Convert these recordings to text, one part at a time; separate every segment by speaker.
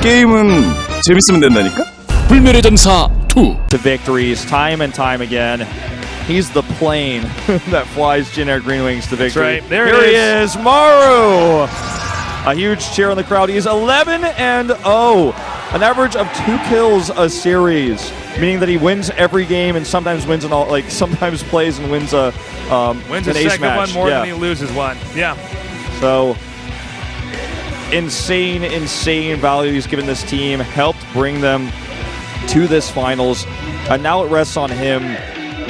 Speaker 1: 게임은 재밌으면 된다니까?
Speaker 2: 불멸의 전사 2.
Speaker 3: To victories time and time again. He's the plane that flies Jin Air Green Wings to victory.
Speaker 4: That's right. There
Speaker 3: Here
Speaker 4: it
Speaker 3: he is, Maru. A huge cheer in the crowd. He's 11-0, an average of 2 kills a series, meaning that he wins every game and sometimes wins sometimes plays and wins a
Speaker 4: wins
Speaker 3: an
Speaker 4: a
Speaker 3: ace
Speaker 4: second
Speaker 3: match.
Speaker 4: one more than he loses one. Yeah.
Speaker 3: So insane value he's given this team. Helped bring them to this finals, and now it rests on him.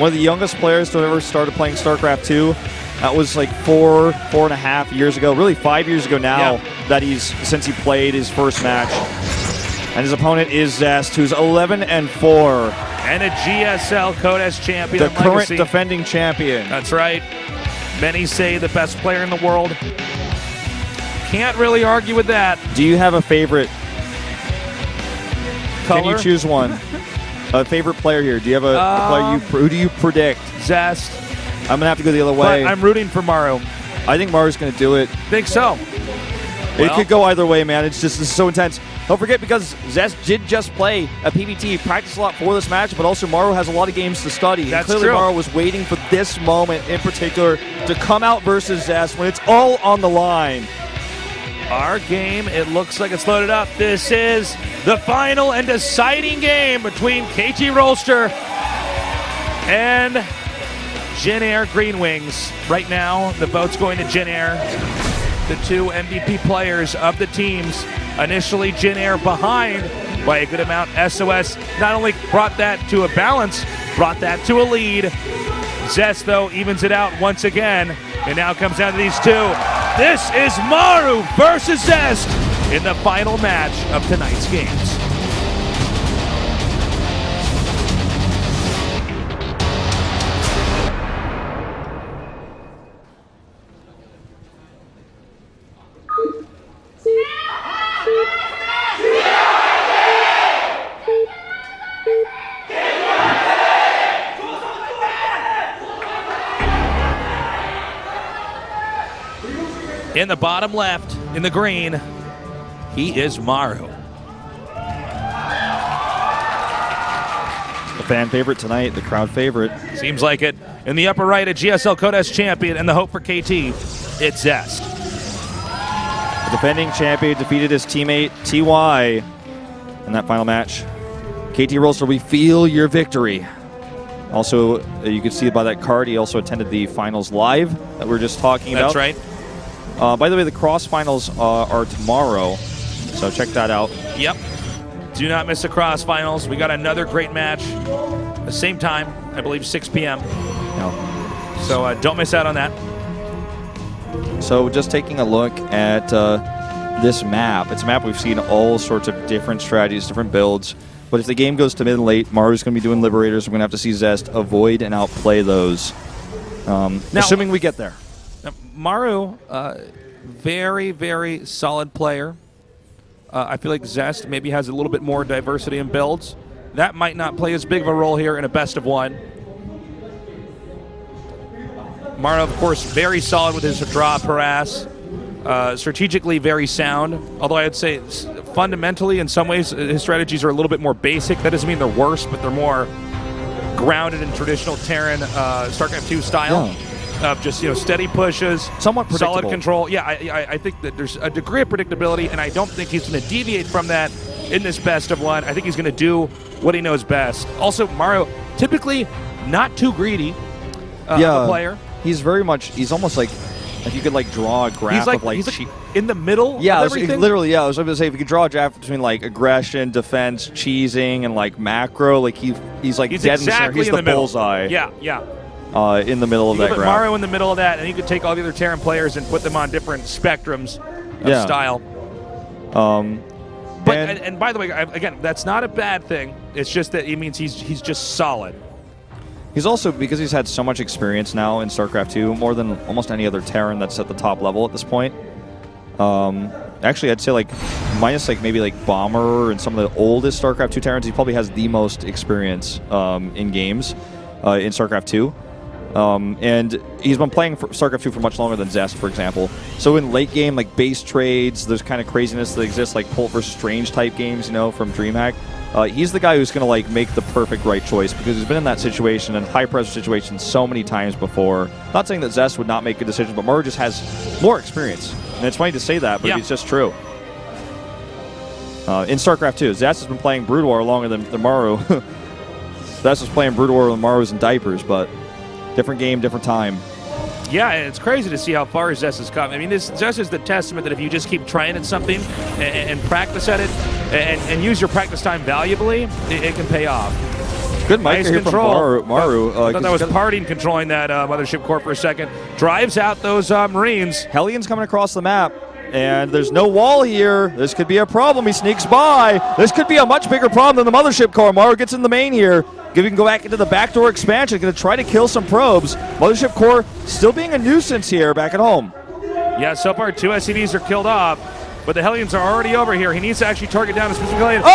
Speaker 3: One of the youngest players to have ever started playing StarCraft 2. That was like 4.5 years ago, really 5 years ago now, that since he played his first match. And his opponent is Zest, who's 11-4.
Speaker 4: And a GSL Codex champion.
Speaker 3: The current defending champion.
Speaker 4: That's right. Many say the best player in the world. Can't really argue with that.
Speaker 3: Do you have a favorite?
Speaker 4: Color?
Speaker 3: Can you choose one? A favorite player here? Do you have a player who do you predict?
Speaker 4: Zest.
Speaker 3: I'm gonna have to go the other way.
Speaker 4: But I'm rooting for Maru.
Speaker 3: I think Maru's gonna do it.
Speaker 4: Think so?
Speaker 3: It could go either way, man. This is so intense. Don't forget, because Zest did just play a PBT, practiced a lot for this match, but also Maru has a lot of games to study.
Speaker 4: That's
Speaker 3: and clearly
Speaker 4: true.
Speaker 3: Maru was waiting for this moment in particular to come out versus Zest when it's all on the line.
Speaker 4: Our game, it looks like it's loaded up. This is the final and deciding game between KT Rolster and Jin Air Green Wings. Right now, the vote's going to Jin Air, the 2 MVP players of the teams. Initially, Jin Air behind by a good amount. SOS not only brought that to a balance, brought that to a lead. Zest, though, evens it out once again. And now comes down to these 2. This is Maru versus Zest in the final match of tonight's games. In the bottom left, in the green, he is Maru.
Speaker 3: The fan favorite tonight, the crowd favorite.
Speaker 4: Seems like it. In the upper right, a GSL Codex champion and the hope for KT, it's Zest.
Speaker 3: The defending champion defeated his teammate, TY, in that final match. KT Rolster, we feel your victory. Also, you can see it by that card, he also attended the finals live that we were just talking about.
Speaker 4: That's right.
Speaker 3: By the way, the cross finals are tomorrow, so check that out.
Speaker 4: Yep. Do not miss the cross finals. We got another great match. The same time, I believe 6 p.m.
Speaker 3: No.
Speaker 4: So don't miss out on that.
Speaker 3: So just taking a look at this map. It's a map we've seen all sorts of different strategies, different builds. But if the game goes to mid and late, Maru's going to be doing Liberators. We're going to have to see Zest avoid and outplay those. Assuming we get there.
Speaker 4: Maru, very solid player. I feel like Zest maybe has a little bit more diversity in builds. That might not play as big of a role here in a best of 1. Maru, of course, very solid with his drop harass. Strategically very sound, although I'd say fundamentally in some ways his strategies are a little bit more basic. That doesn't mean they're worse, but they're more grounded in traditional Terran StarCraft 2 style.
Speaker 3: Yeah.
Speaker 4: Of just steady pushes,
Speaker 3: somewhat predictable.
Speaker 4: Solid control. Yeah, I think that there's a degree of predictability, and I don't think he's going to deviate from that in this best of 1. I think he's going to do what he knows best. Also, Maru, typically not too greedy of a player.
Speaker 3: He's very much. He's almost like if you could draw a graph of
Speaker 4: he's in the middle.
Speaker 3: Yeah,
Speaker 4: of everything.
Speaker 3: Literally. Yeah, I was going to say if you could draw a graph between aggression, defense, cheesing, and macro, he's dead
Speaker 4: exactly
Speaker 3: in the center. He's the bullseye.
Speaker 4: Yeah.
Speaker 3: In the middle of that
Speaker 4: put
Speaker 3: graph.
Speaker 4: Maru in the middle of that, and you could take all the other Terran players and put them on different spectrums of style. And by the way, again, that's not a bad thing. It's just that it means he's just solid.
Speaker 3: He's also, because he's had so much experience now in StarCraft 2, more than almost any other Terran that's at the top level at this point. Actually, I'd say minus maybe Bomber and some of the oldest StarCraft 2 Terrans, he probably has the most experience in games in StarCraft 2. And he's been playing for StarCraft 2 for much longer than Zest, for example. So in late game, like base trades, there's kind of craziness that exists, like Pult vs. Strange type games, you know, from DreamHack. He's the guy who's going to like make the perfect right choice because he's been in that situation and high pressure situations so many times before. Not saying that Zest would not make good decisions, but Maru just has more experience. And it's funny to say that, but it's just true. In StarCraft 2, Zest has been playing Brood War longer than Maru. Zest was playing Brood War when Maru was in diapers, but different game, different time.
Speaker 4: Yeah, and it's crazy to see how far Zest has come. I mean, Zest is the testament that if you just keep trying at something and practice at it and use your practice time valuably, it can pay off.
Speaker 3: Good mic
Speaker 4: nice
Speaker 3: here
Speaker 4: control.
Speaker 3: from Maru.
Speaker 4: I thought that was Parting controlling that Mothership Core for a second. Drives out those Marines.
Speaker 3: Hellions coming across the map. And there's no wall here. This could be a problem. He sneaks by. This could be a much bigger problem than the Mothership Core. Maru gets in the main here. He can go back into the backdoor expansion. Going to try to kill some probes. Mothership Core still being a nuisance here back at home.
Speaker 4: Yeah, so far 2 SCVs are killed off, but the Hellions are already over here. He needs to actually target down a specific Hellion.
Speaker 3: No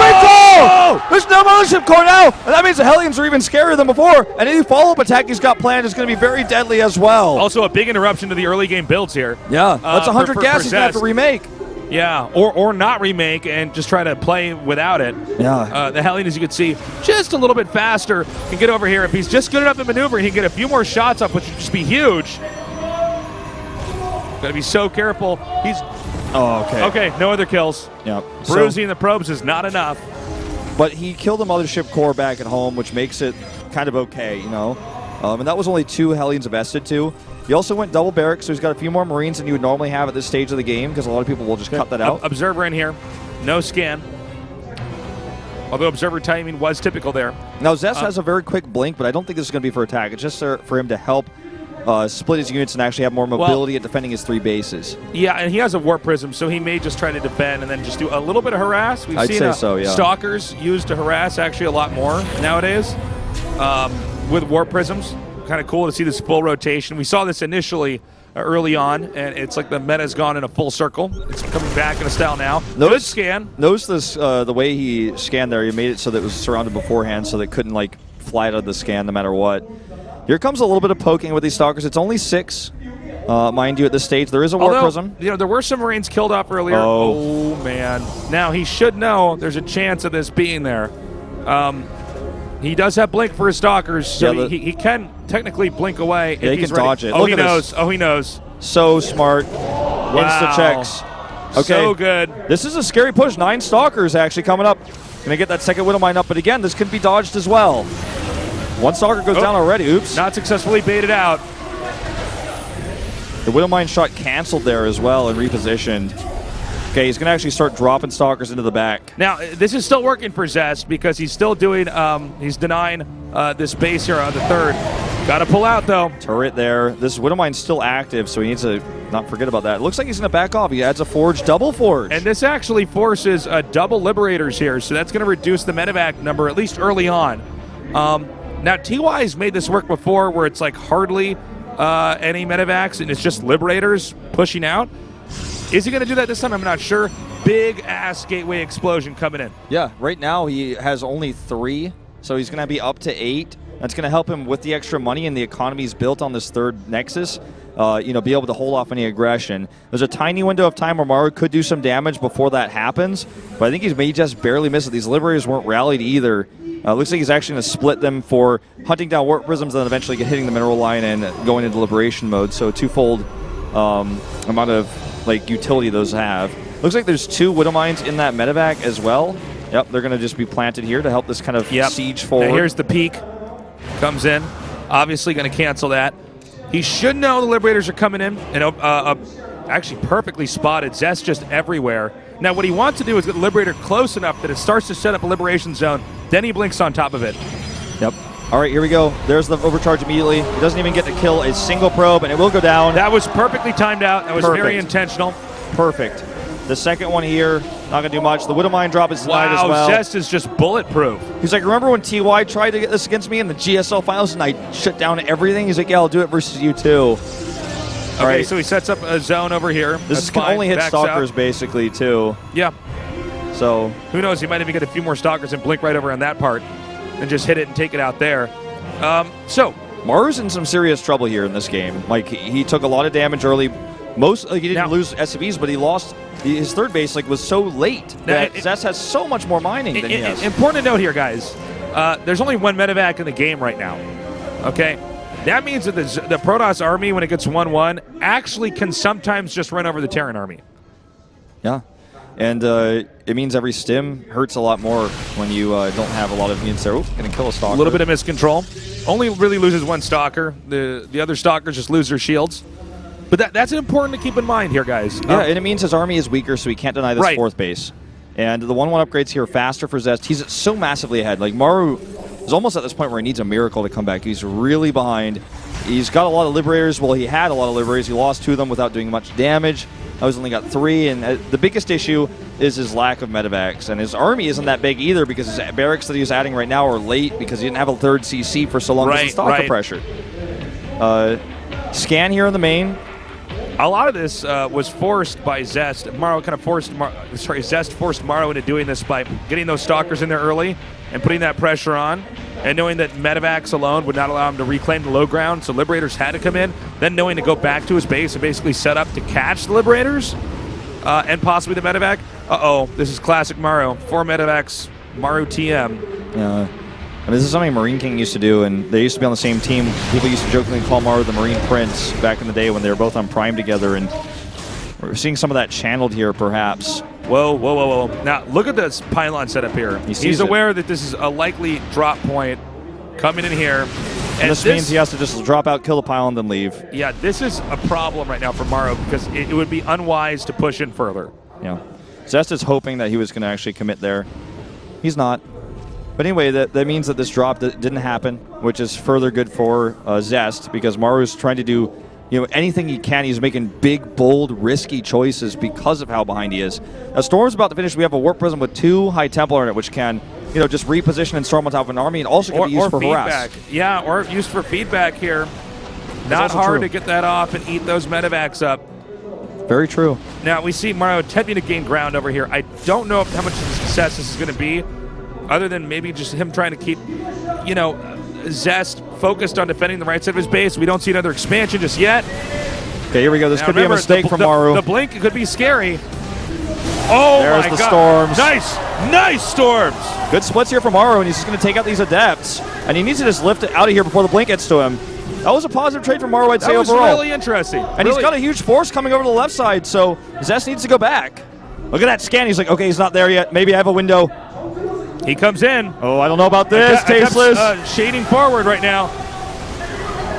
Speaker 3: recall! There's no Mothership Core now! And that means the Hellions are even scarier than before. And any follow-up attack he's got planned is going to be very deadly as well.
Speaker 4: Also a big interruption to the early game builds here.
Speaker 3: Yeah, that's 100 gas he's going to have to remake.
Speaker 4: Yeah, or not remake and just try to play without it.
Speaker 3: Yeah.
Speaker 4: The Hellion, as you can see, just a little bit faster, can get over here. If he's just good enough at maneuvering, he can get a few more shots up, which would just be huge. Got to be so careful. He's...
Speaker 3: Oh, okay.
Speaker 4: Okay, no other kills.
Speaker 3: Yep.
Speaker 4: Bruising the probes is not enough.
Speaker 3: But he killed the Mothership Core back at home, which makes it kind of okay, you know. And that was only 2 Hellions invested to. He also went double barracks, so he's got a few more Marines than you would normally have at this stage of the game, because a lot of people will just cut that out.
Speaker 4: Observer in here. No scan. Although Observer timing was typical there.
Speaker 3: Now, Zest has a very quick blink, but I don't think this is going to be for attack. It's just for him to help split his units and actually have more mobility at defending his 3 bases.
Speaker 4: Yeah, and he has a Warp Prism, so he may just try to defend and then just do a little bit of harass. We've seen Stalkers used to harass actually a lot more nowadays with Warp Prisms. Kind of cool to see this full rotation. We saw this initially early on, and it's like the meta's gone in a full circle. It's coming back in a style now. Good scan.
Speaker 3: Notice this, the way he scanned there. He made it so that it was surrounded beforehand so that it couldn't like fly out of the scan no matter what. Here comes a little bit of poking with these Stalkers. It's only 6, mind you, at this stage. There is a Warp Prism.
Speaker 4: You know, there were some Marines killed off earlier. Oh, man. Now, he should know there's a chance of this being there. He does have Blink for his Stalkers, so he can technically blink away.
Speaker 3: Yeah, he can dodge it.
Speaker 4: Oh, he knows. Oh, he knows.
Speaker 3: So smart. Insta-checks. Okay.
Speaker 4: So good.
Speaker 3: This is a scary push. 9 Stalkers actually coming up. Going to get that second Widowmine up, but again, this could be dodged as well. 1 Stalker goes down already. Oops.
Speaker 4: Not successfully baited out.
Speaker 3: The Widowmine shot canceled there as well and repositioned. Okay, he's going to actually start dropping Stalkers into the back.
Speaker 4: Now, this is still working for Zest because he's still doing, he's denying this base here on the 3rd. Got to pull out, though.
Speaker 3: Turret there. This Widowmine's still active, so he needs to not forget about that. It looks like he's going to back off. He adds a Forge, double Forge.
Speaker 4: And this actually forces double Liberators here, so that's going to reduce the medevac number, at least early on. Now, TY's made this work before where it's like hardly any medevacs, and it's just Liberators pushing out. Is he going to do that this time? I'm not sure. Big-ass gateway explosion coming in.
Speaker 3: Yeah, right now he has only 3, so he's going to be up to 8. That's going to help him with the extra money and the economy's built on this 3rd Nexus, you know, be able to hold off any aggression. There's a tiny window of time where Maru could do some damage before that happens, but I think he may just barely miss it. These Liberators weren't rallied either. Looks like he's actually going to split them for hunting down Warp Prisms and then eventually hitting the mineral line and going into Liberation mode, so twofold amount of like utility those have. Looks like there's 2 Widowmines in that medevac as well. Yep, they're going to just be planted here to help this kind of siege forward.
Speaker 4: Now here's the peak. Comes in. Obviously going to cancel that. He should know the Liberators are coming in. And actually perfectly spotted. Zest just everywhere. Now what he wants to do is get the Liberator close enough that it starts to set up a Liberation Zone. Then he blinks on top of it.
Speaker 3: Yep. All right, here we go. There's the overcharge immediately. He doesn't even get to kill a single probe, and it will go down.
Speaker 4: That was perfectly timed out. That was very intentional.
Speaker 3: Perfect. The second one here, not going to do much. The Widowmine drop is denied as well.
Speaker 4: Zest is just bulletproof.
Speaker 3: He's like, remember when TY tried to get this against me in the GSL finals and I shut down everything? He's like, yeah, I'll do it versus you too.
Speaker 4: All right, so he sets up a zone over here.
Speaker 3: This can only hit Stalkers basically too.
Speaker 4: Yeah.
Speaker 3: So
Speaker 4: who knows? He might even get a few more Stalkers and blink right over on that part and just hit it and take it out there. So
Speaker 3: Maru's in some serious trouble here in this game. Like, he took a lot of damage early. He didn't lose SCVs, but he lost his third base. Like, was so late that Zest has so much more mining than he has.
Speaker 4: Important to note here, guys. There's only one medevac in the game right now. Okay, that means that the Protoss army, when it gets 1-1, actually can sometimes just run over the Terran army.
Speaker 3: Yeah, and it means every stim hurts a lot more when you don't have a lot of units there. Ooh, gonna kill a Stalker.
Speaker 4: A little bit of miscontrol. Only really loses one Stalker. The other Stalkers just lose their shields. But that's important to keep in mind here, guys.
Speaker 3: Yeah, and it means his army is weaker, so he can't deny this fourth base. And the 1-1 upgrades here faster for Zest. He's so massively ahead. Like, Maru is almost at this point where he needs a miracle to come back. He's really behind. He's got a lot of Liberators. Well, he had a lot of Liberators. He lost 2 of them without doing much damage. Now he's only got 3, and the biggest issue is his lack of medevacs. And his army isn't that big either because his barracks that he's adding right now are late because he didn't have a third CC for so long because of Stalker pressure. Scan here in the main.
Speaker 4: A lot of this was forced by Zest. Maru kind of forced Zest forced Maru into doing this by getting those Stalkers in there early and putting that pressure on, and knowing that medevacs alone would not allow him to reclaim the low ground, so Liberators had to come in, then knowing to go back to his base and basically set up to catch the Liberators and possibly the medevac. This is classic Maru. 4 medevacs, Maru TM.
Speaker 3: Yeah. And this is something Marine King used to do, and they used to be on the same team. People used to jokingly call Maru the Marine Prince back in the day when they were both on Prime together, and we're seeing some of that channeled here, perhaps.
Speaker 4: Whoa. Now, look at this pylon setup here. He's aware that this is a likely drop point coming in here.
Speaker 3: And this means he has to just drop out, kill the pylon, then leave.
Speaker 4: Yeah, this is a problem right now for Maru because it would be unwise to push in further.
Speaker 3: Yeah. Zest is hoping that he was going to actually commit there. He's not. But anyway, that means that this drop didn't happen, which is further good for Zest because Maru's trying to do anything he can. He's making big, bold, risky choices because of how behind he is. Now, Storm's about to finish. We have a Warp Prism with 2 High Templar in it, which can just reposition and storm on top of an army and also can be used for
Speaker 4: feedback.
Speaker 3: harass.
Speaker 4: Yeah, or used for feedback here. Not hard to get that off and eat those medevacs up.
Speaker 3: Very true.
Speaker 4: Now, we see Maru attempting to gain ground over here. I don't know how much of a success this is going to be, other than maybe just him trying to keep, Zest focused on defending the right side of his base. We don't see another expansion just yet.
Speaker 3: Okay, here we go. This could be a mistake from Maru.
Speaker 4: The blink could be scary. Oh,
Speaker 3: there's
Speaker 4: my
Speaker 3: the
Speaker 4: God.
Speaker 3: storms.
Speaker 4: Nice storms.
Speaker 3: Good splits here from Maru, and he's just going to take out these Adepts. And he needs to just lift it out of here before the blink gets to him. That was a positive trade from Maru, I'd say, overall.
Speaker 4: That was really interesting.
Speaker 3: And he's got a huge force coming over to the left side, so Zest needs to go back. Look at that scan. He's like, okay, he's not there yet. Maybe I have a window.
Speaker 4: He comes in.
Speaker 3: Oh, I don't know about this. Tasteless.
Speaker 4: Shading forward right now.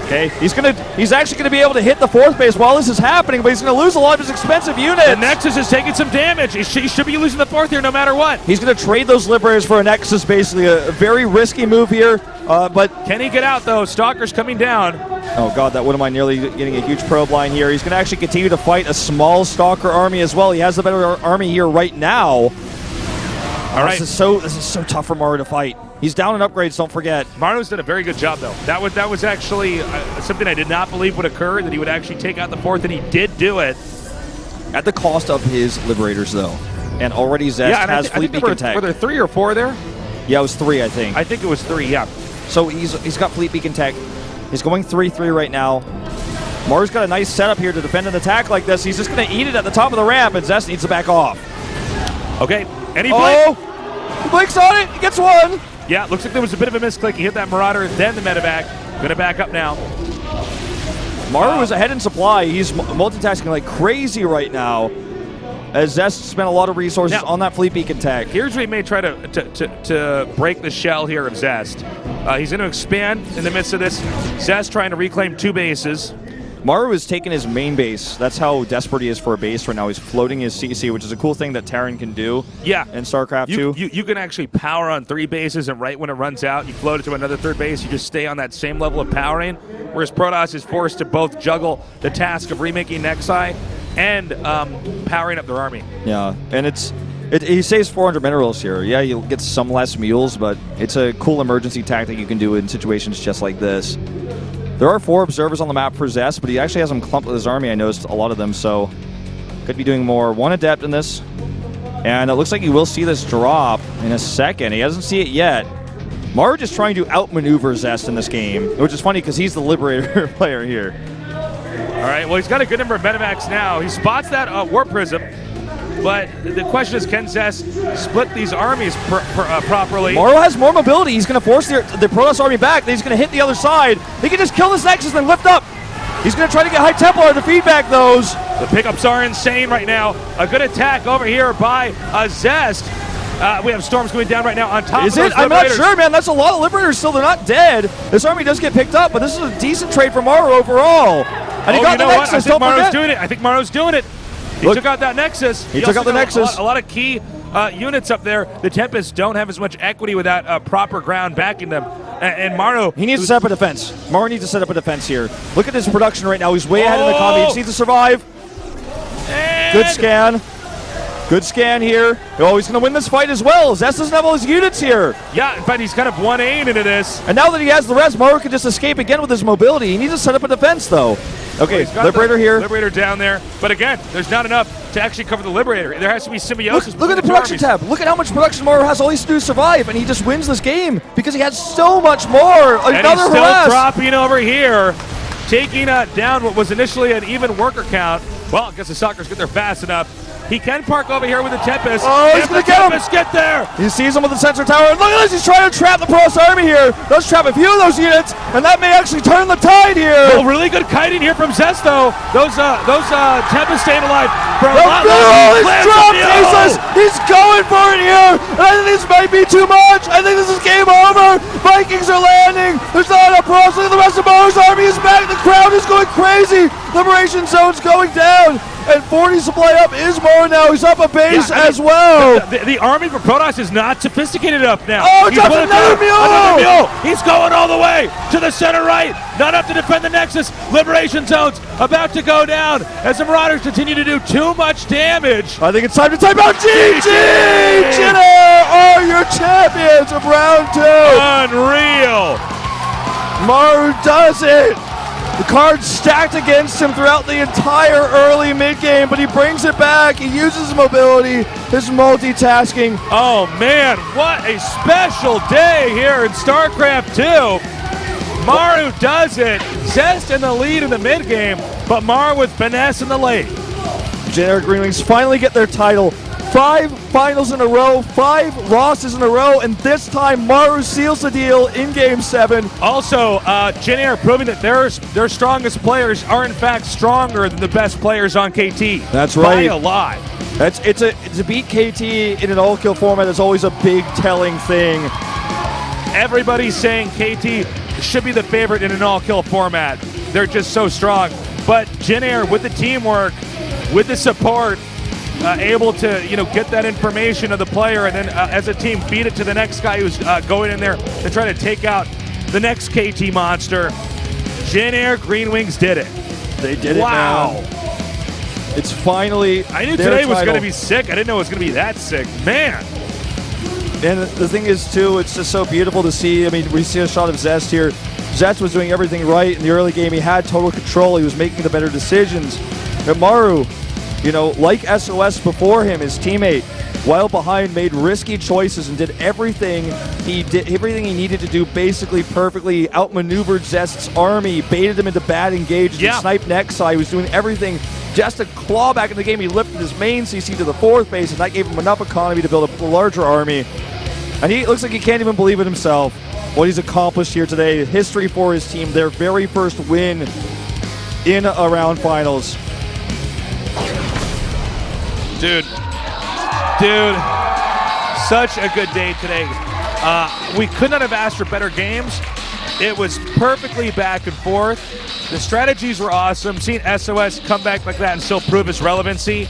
Speaker 3: Okay, he's actually gonna be able to hit the 4th base while this is happening, but he's gonna lose a lot of his expensive units.
Speaker 4: The Nexus is taking some damage. He should be losing the 4th here no matter what.
Speaker 3: He's gonna trade those Liberators for a Nexus, basically a very risky move here. But
Speaker 4: can he get out though? Stalker's coming down.
Speaker 3: Oh God, that wouldn't mind nearly getting a huge probe line here. He's gonna actually continue to fight a small Stalker army as well. He has the better army here right now.
Speaker 4: All right.
Speaker 3: This is so tough for Maru to fight. He's down in upgrades, don't forget.
Speaker 4: Maru's done a very good job, though. That was actually something I did not believe would occur, that he would actually take out the 4th, and he did do it.
Speaker 3: At the cost of his Liberators, though. And already Zest has Fleet Beacon Tech.
Speaker 4: Were there 3 or 4 there?
Speaker 3: Yeah, it was 3, I think.
Speaker 4: I think it was 3, yeah.
Speaker 3: So he's got Fleet Beacon Tech. He's going 3-3 right now. Maru's got a nice setup here to defend an attack like this. He's just going to eat it at the top of the ramp, and Zest needs to back off.
Speaker 4: Okay, and he blinked.
Speaker 3: He blinks on it. He gets 1.
Speaker 4: Yeah, looks like there was a bit of a misclick. He hit that Marauder, then the medevac. Going to back up now.
Speaker 3: Maru is ahead in supply. He's multitasking like crazy right now, as Zest spent a lot of resources on that Fleet Beacon Tech.
Speaker 4: Here's where he may try to break the shell here of Zest. He's going to expand in the midst of this. Zest trying to reclaim 2 bases.
Speaker 3: Maru is taking his main base. That's how desperate he is for a base right now. He's floating his CC, which is a cool thing that Terran can do.
Speaker 4: Yeah.
Speaker 3: In StarCraft 2.
Speaker 4: You can actually power on 3 bases, and right when it runs out, you float it to another 3rd base. You just stay on that same level of powering, whereas Protoss is forced to both juggle the task of remaking Nexi and powering up their army.
Speaker 3: Yeah, and he saves 400 minerals here. Yeah, you'll get some less mules, but it's a cool emergency tactic you can do in situations just like this. There are 4 observers on the map for Zest, but he actually has them clumped with his army. I noticed a lot of them, so could be doing more. 1 Adept in this, and it looks like he will see this drop in a second. He doesn't see it yet. Maru just trying to outmaneuver Zest in this game, which is funny because he's the Liberator player here.
Speaker 4: All right, well, he's got a good number of Medivacs now. He spots that Warp Prism, but the question is, can Zest split these armies properly?
Speaker 3: Maru has more mobility. He's going to force the Protoss army back. Then he's going to hit the other side. He can just kill this Nexus and lift up. He's going to try to get High Templar to feed back those.
Speaker 4: The pickups are insane right now. A good attack over here by Zest. We have Storms going down right now on top of those
Speaker 3: I'm not
Speaker 4: Liberators.
Speaker 3: sure, man. That's a lot of Liberators still. They're not dead. This army does get picked up, but this is a decent trade for Maru overall. And he got the Nexus.
Speaker 4: I think Maru's doing it. I think Maru's doing it. He took out that Nexus.
Speaker 3: He took out the Nexus.
Speaker 4: A lot of key units up there. The Tempests don't have as much equity without proper ground backing them. And Maru...
Speaker 3: He needs to set up a defense. Maru needs to set up a defense here. Look at his production right now. He's way ahead in the combat. He just needs to survive. Good scan. Good scan here. Oh, he's going to win this fight as well. Zest doesn't have all his units here.
Speaker 4: Yeah, in fact, he's kind of 1A into this.
Speaker 3: And now that he has the rest, Maru can just escape again with his mobility. He needs to set up a defense, though. Okay, Liberator here.
Speaker 4: Liberator down there. But again, there's not enough to actually cover the Liberator. There has to be symbiosis.
Speaker 3: Look at the production tab. Look at how much production Maru has. All he has to do is survive, and he just wins this game because he has so much more.
Speaker 4: And he's still dropping over here, taking down what was initially an even worker count. Well, I guess the Stalkers get there fast enough. He can park over here with the Tempest.
Speaker 3: Oh, he's going to get him.
Speaker 4: Get there.
Speaker 3: He sees him with the sensor tower. Look at this. He's trying to trap the Protoss army here. Does trap a few of those units, and that may actually turn the tide here.
Speaker 4: Oh, really good kiting here from Zest, though. Those Tempests staying alive for a lot
Speaker 3: longer. He's dropped Jesus. He's going for it here. And I think this might be too much. I think this is game over. Vikings are landing. There's not enough Protoss. Look at the rest of Maru's army is back. The crowd is going crazy. Liberation zone's going down. And 40 supply up is Maru now. He's up a base as well.
Speaker 4: The army for Protoss is not sophisticated enough now.
Speaker 3: Oh, drops another mule.
Speaker 4: Another mule. He's going all the way to the center right. Not enough to defend the Nexus. Liberation zones about to go down as the Marauders continue to do too much damage.
Speaker 3: I think it's time to type out GG! Jinner are your champions of round 2.
Speaker 4: Unreal.
Speaker 3: Maru does it. The cards stacked against him throughout the entire early mid-game, but he brings it back. He uses his mobility, his multitasking.
Speaker 4: Oh, man, what a special day here in StarCraft 2. Maru does it. Zest in the lead in the mid-game, but Maru with finesse in the late.
Speaker 3: Generic Green Wings finally get their title. 5 finals in a row, 5 losses in a row, and this time Maru seals the deal in Game 7.
Speaker 4: Also, Jin proving that their strongest players are in fact stronger than the best players on KT.
Speaker 3: That's right.
Speaker 4: By a lot.
Speaker 3: It's a beat KT in an all-kill format is always a big telling thing.
Speaker 4: Everybody's saying KT should be the favorite in an all-kill format. They're just so strong. But Jin with the teamwork, with the support, able to get that information of the player, and then as a team feed it to the next guy who's going in there to try to take out the next KT monster. Jin Green Wings did it.
Speaker 3: They did it.
Speaker 4: Wow.
Speaker 3: It's finally.
Speaker 4: I knew today was going to be sick. I didn't know it was going to be that sick, man.
Speaker 3: And the thing is too, it's just so beautiful to see. I mean, we see a shot of Zest here. Zest was doing everything right in the early game. He had total control. He was making the better decisions. And Maru, like SOS before him, his teammate, while behind, made risky choices and did everything he needed to do basically perfectly. Outmaneuvered Zest's army, baited him into bad engages, and sniped Nexi. He was doing everything just to claw back in the game. He lifted his main CC to the 4th base, and that gave him enough economy to build a larger army. And he looks like he can't even believe it himself, what he's accomplished here today. History for his team, their very first win in a round finals.
Speaker 4: Dude, such a good day today. We could not have asked for better games. It was perfectly back and forth. The strategies were awesome. Seeing SOS come back like that and still prove his relevancy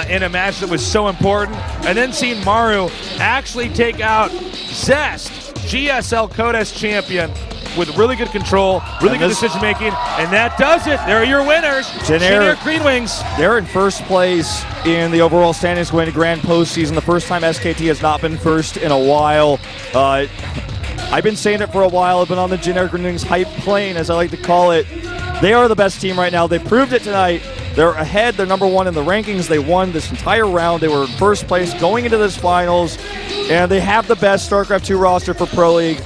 Speaker 4: in a match that was so important. And then seeing Maru actually take out Zest, GSL Codes champion, with really good control, really good decision-making, and that does it. There are your winners. Jin Green Wings.
Speaker 3: They're in first place in the overall standings going to Grand Postseason. The first time SKT has not been first in a while. I've been saying it for a while. I've been on the Jin Green Wings hype plane, as I like to call it. They are the best team right now. They proved it tonight. They're ahead. They're number one in the rankings. They won this entire round. They were in first place going into this finals, and they have the best StarCraft 2 roster for Pro League.